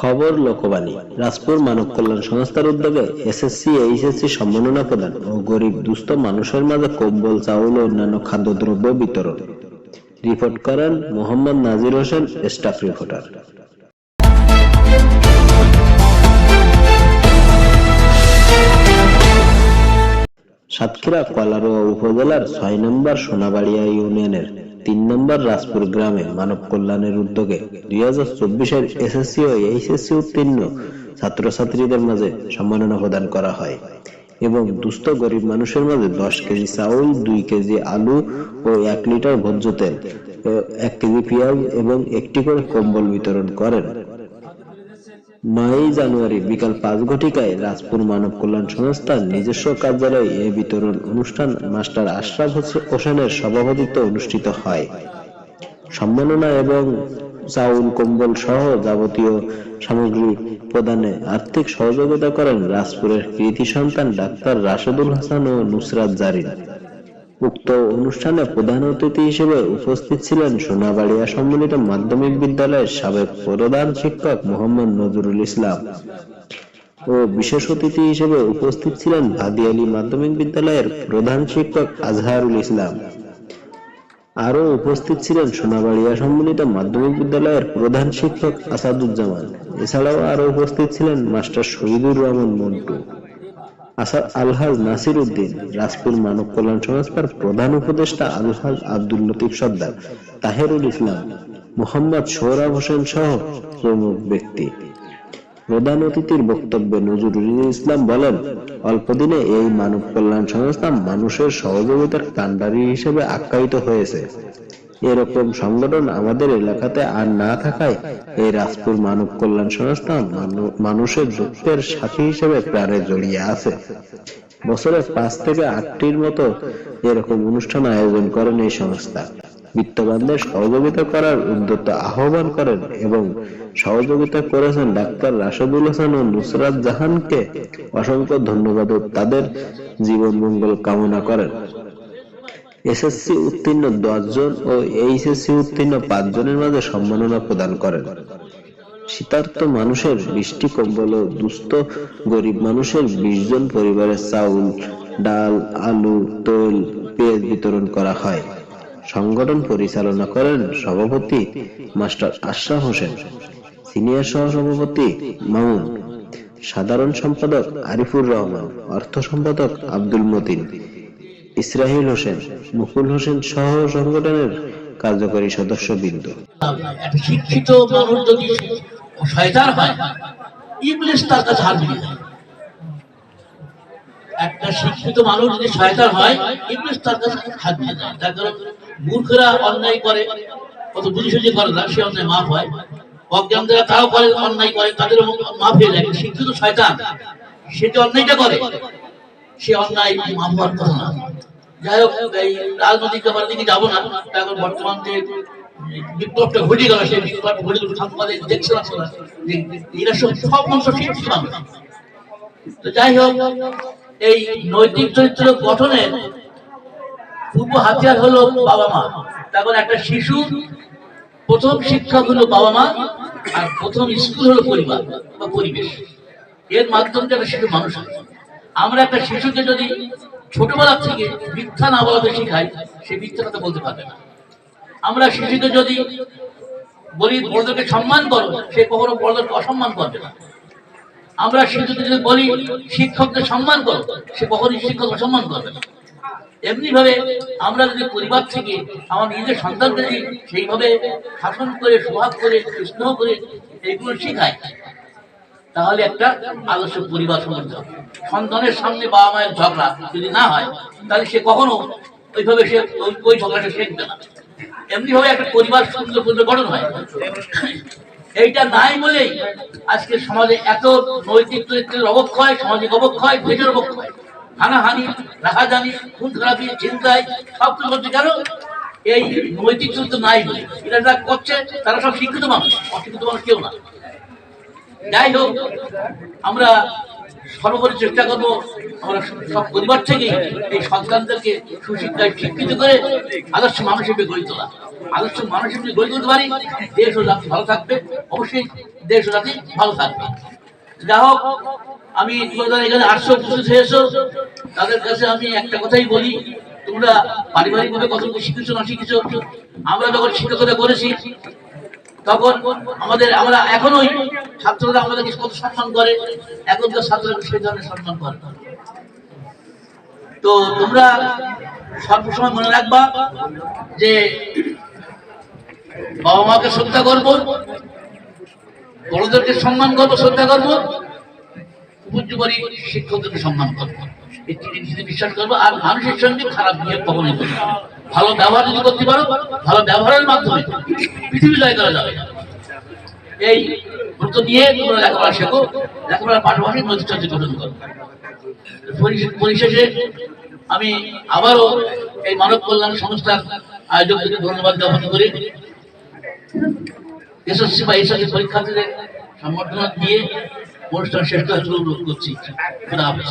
খবর লোকবাণী। রাজপুর মানব কল্যাণ সংস্থার উদ্যোগে এসএসসি, এইচএসসি সম্মাননা প্রদান ও গরিব দুস্থ মানুষের মাঝে কম্বল, চাউল ও অন্যান্য খাদ্যদ্রব্য বিতরণ। রিপোর্ট করেন মোহাম্মদ নাজির হোসেন, স্টাফ রিপোর্টার। সাতক্ষীরা কলারোয়া উপজেলার ৬ নম্বর সোনাবাড়িয়া ইউনিয়নের ৩ নম্বর রাজপুর গ্রামে মানব কল্যাণের উদ্যোগে ২০২৪-এর এসএসসি ও এইচএসসি উত্তীর্ণ ছাত্রছাত্রীদের মাঝে সম্মাননা প্রদান করা হয় এবং দুস্থ গরিব মানুষের মাঝে ১০ কেজি চাউল, ২ কেজি আলু ও ১ লিটার ভোজ্য তেল, ১ কেজি পেঁয়াজ এবং একটি করে কম্বল বিতরণ করেন। ৯ জানুয়ারি বিকাল ৫ ঘটিকায় রাজপুর মানব কল্যাণ সংস্থার নিজস্ব কার্যালয়ে এ বিতরণ অনুষ্ঠান মাস্টার আশরাফ হোসেনের সভাপতিত্বে অনুষ্ঠিত হয়। সম্মাননা এবং চাউল, কম্বল সহ যাবতীয় সামগ্রী প্রদানে আর্থিক সহযোগিতা করেন রাজপুরের কৃতি সন্তান ডাক্তার রাশেদুল হাসান ও নুসরাত জারিন। উক্ত অনুষ্ঠানে প্রধান অতিথি হিসেবে উপস্থিত ছিলেন সোনাবাড়িয়া সম্মিলিত মাধ্যমিক বিদ্যালয়ের সাবেক প্রধান শিক্ষক মোহাম্মদ নজরুল ইসলাম ও বিশেষ অতিথি হিসেবে উপস্থিত ছিলেন ভাদিয়ালী মাধ্যমিক বিদ্যালয়ের প্রধান শিক্ষক আজহারুল ইসলাম। আরও উপস্থিত ছিলেন সোনাবাড়িয়া সম্মিলিত মাধ্যমিক বিদ্যালয়ের প্রধান শিক্ষক আসাদুজ্জামান। এছাড়াও আরও উপস্থিত ছিলেন মাস্টার শহীদুর রহমান মন্টু, আলহাজ নাসির উদ্দিন, রাজপুর মানব কল্যাণ সংস্থার প্রধান উপদেষ্টা আলহাজ আব্দুল লতিফ সর্দার, তাহেরুল ইসলাম, মোহাম্মদ সোহরাব হোসেন সহ প্রমুখ ব্যক্তি। প্রধান অতিথির বক্তব্যে নজরুল ইসলাম বলেন, অল্পদিনে এই মানব কল্যাণ সংস্থা মানুষের সহযোগিতার কাণ্ডারি হিসেবে আখ্যায়িত হয়েছে। এরকম সংগঠন আমাদের এলাকাতে আর না থাকায় এই রাজপুর মানব কল্যাণ সংস্থা মানুষের দুঃখের সাথী হিসেবে প্রাণে জড়িয়ে আছে। বছরে ৫ থেকে ৮টির মতো এরকম অনুষ্ঠান আয়োজন করেন এই সংস্থা। বিত্তবানদের সহযোগিতা করার উদ্যত আহ্বান করেন এবং সহযোগিতা করেছেন ডাক্তার রাশেদুল হাসান ও নুসরাত জাহানকে অসংখ্য ধন্যবাদ ও তাদের জীবন মঙ্গল কামনা করেন। এসএসসি উত্তীর্ণ ১০ জন ও এইচএসসি উত্তীর্ণ ৫ জনের মাঝে সম্মাননা প্রদান করেন। শীতার্ত মানুষের ২০টি কম্বল ও দুস্থ গরিব মানুষের ২০ জন পরিবারের চাউল, ডাল, আলু, তেল, পেঁয়াজ বিতরণ করা হয়। সংগঠন পরিচালনা করেন সভাপতি মাস্টার আশরাফ হোসেন, সিনিয়র সহসভাপতি মামুন, সাধারণ সম্পাদক আরিফুর রহমান, অর্থ সম্পাদক আব্দুল মতিন, ইসরাহিল হোসেন, মুকুল হোসেন সহ সংগঠনের কার্যকরী সদস্যবৃন্দ। শিক্ষিত মানুষ যদি শয়তান হয়, ইবলিস তার কাছে হার মেনে যায়। একটা শিক্ষিত মানুষ যদি শয়তান হয়, ইবলিস তার কাছে হার মেনে যায়। তার কারণ মূর্খরা অন্যায় করে, কত বুঝি সুঝি করে না, সে অন্যায় মাফ হয়। অজ্ঞানরা তাও করে, অন্যায় করে, তাদের মাফ হয়ে যায়। শিক্ষিত শয়তান সে যে অন্যায়টা করে, সে অন্যায় মাফ হওয়ার কথা না। যাই হোক, এই রাজনৈতিক ব্যাপারের দিকে যাবো না। এখন বর্তমান যে বিপ্লবটা ঘটে গেল, সেই বিপ্লব ঘটে গেল আমাদের দেখছে না, এরা সব মানুষ শিক্ষিত মানুষ। তো যাই হোক, এই নৈতিক চরিত্র গঠনের পূর্ব হাতিয়ার হলো বাবা মা। তখন একটা শিশু প্রথম শিক্ষক হলো বাবা মা, আর প্রথম স্কুল হলো পরিবার বা পরিবেশ। এর মাধ্যমে একটা শিশু মানুষ হয়। আমরা একটা শিশুকে যদি ছোটবেলা থেকে মিথ্যা না বলাতে শিখাই, সে মিথ্যা কথা বলতে পারবে না। আমরা শিশুকে যদি বলি বড়দেরকে সম্মান করো, সে কখনো বড়দেরকে অসম্মান করবে না। আমরা শিশুকে যদি বলি শিক্ষককে সম্মান করো, সে কখনোই শিক্ষক অসম্মান করবে না। এমনি ভাবে আমরা যদি পরিবার থেকে আমার নিজের সন্তানকে যদি সেইভাবে শাসন করে, স্বভাব করে, স্নেহ করে এইগুলো শিখাই, তাহলে একটা আদর্শ পরিবার সমৃদ্ধ হবে। সন্তানের সামনে বাবা মায়ের ঝগড়া যদি না হয়, তাহলে সে কখনো ওইভাবে সে ওই ঝগড়াটা শিখবে না। এমনি ভাবে একটা পরিবার সুন্দর গঠন হয়। এইটা নাই বলেই আজকে সমাজে এত নৈতিক চরিত্রের অবক্ষয়, সামাজিক অবক্ষয়, দেশের অবক্ষয়, হানাহানি, রাহাজানি, খুন খারাপি, চিন্তায় সব কিছু হচ্ছে। কেন? এই নৈতিক চরিত্র নাই বলে। এরা যা করছে তারা সব শিক্ষিত মানুষ, অশিক্ষিত মানুষ কেউ না। যাই হোক, আমরা সর্বোপরি চেষ্টা করবো আমরা সব পরিবার থেকে এই সন্তানদেরকে সুশিক্ষায় শিক্ষিত করে আদর্শ মানুষ হিসেবে গড়ে তোলা। আদর্শ মানুষ হিসেবে গড়ে তুলতে পারি, দেশ ও জাতি ভালো থাকবে, অবশ্যই দেশ ও জাতি ভালো থাকবে। যা হোক, আমি এখানে 800 উপস্থিত হয়েছো, তাদের কাছে আমি একটা কথাই বলি, তোমরা পারিবারিক ভাবে কতটুকু শিখেছো না শিখেছো, আমরা যখন শিক্ষকতা করেছি তখন আমরা এখনোই ছাত্ররা আমাদেরকে কত সম্মান করে, এখনকার ছাত্ররা সেই ধরনের সম্মান করে। তো তোমরা সর্বসময় মনে রাখবা যে বাবা মাকে শ্রদ্ধা করবো, বড়দেরকে সম্মান করবো, শ্রদ্ধা করবো, উপযুক্ত শিক্ষকদেরকে সম্মান করবো, এই জিনিস বিশ্বাস করবো। আর মানুষের সঙ্গে খারাপ বিহেভ কখনোই করবো না। ভালো ব্যবহার যদি করতে পারো, ভালো ব্যবহারের মাধ্যমে পৃথিবী জয় করা যাবে। এই গুরুত্ব দিয়ে তোমরা লেখাপড়া শেখো, লেখাপড়ার পাশাপাশি নৈতিক চর্চা গঠন করো। পরিশেষে আমি আবারও এই মানব কল্যাণ সংস্থার আয়োজকদেরকে ধন্যবাদ জ্ঞাপন করি। এসএসসি বা এসএসসি পরীক্ষার্থীদের সম্বর্ধনা দিয়ে অনুষ্ঠান শেষ করার জন্য অনুরোধ করছি। খুদা হাফেজ।